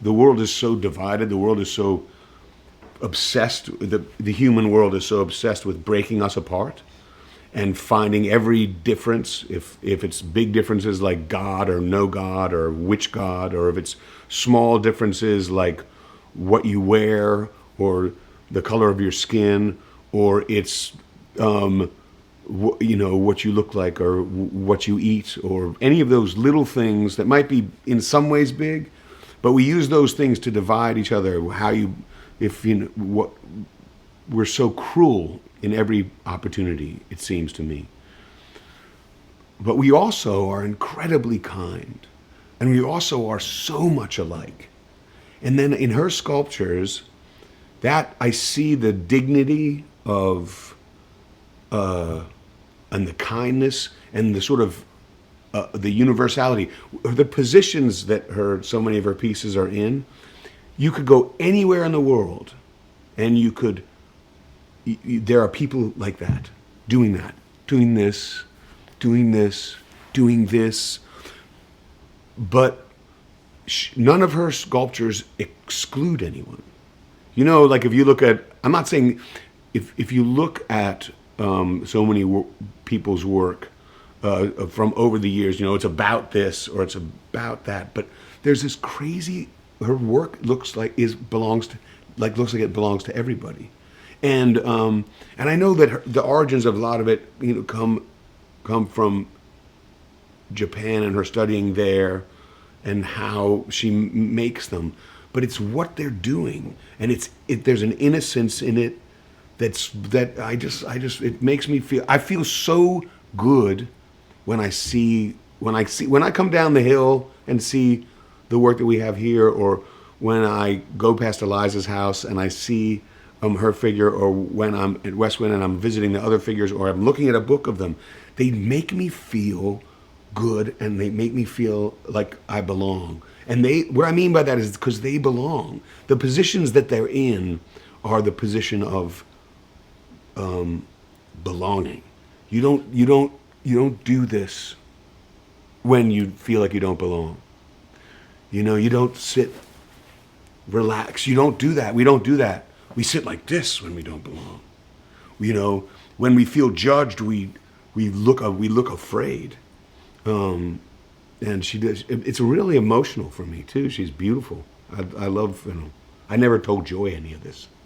the world is so divided. The world is so obsessed. The human world is so obsessed with breaking us apart and finding every difference. If it's big differences like God or no God or which God, or if it's small differences like what you wear or the color of your skin, or it's what you look like or what you eat, or any of those little things that might be in some ways big, but we use those things to divide each other. If you know what, we're so cruel in every opportunity, it seems to me. But we also are incredibly kind, and we also are so much alike. And then in her sculptures, that I see the dignity of and the kindness and the sort of the universality, the positions that so many of her pieces are in. You could go anywhere in the world, and there are people like that, doing this, doing this, doing this. But none of her sculptures exclude anyone. Like if you look at, I'm not saying, if you look at so many people's work from over the years, it's about this or it's about that, but there's this crazy. Her work looks like it belongs to everybody, and I know that the origins of a lot of it, come from Japan and her studying there, and how she makes them. But it's what they're doing, and there's an innocence in it it makes me feel. I feel so good when I come down the hill and see the work that we have here, or when I go past Eliza's house and I see her figure, or when I'm at Westwind and I'm visiting the other figures, or I'm looking at a book of them. They make me feel good, and they make me feel like I belong. And what I mean by that is because they belong. The positions that they're in are the position of belonging. You don't do this when you feel like you don't belong. You don't sit, relax. You don't do that. We don't do that. We sit like this when we don't belong. When we feel judged, we look afraid. And she does. It's really emotional for me too. She's beautiful. I love. I never told Joy any of this.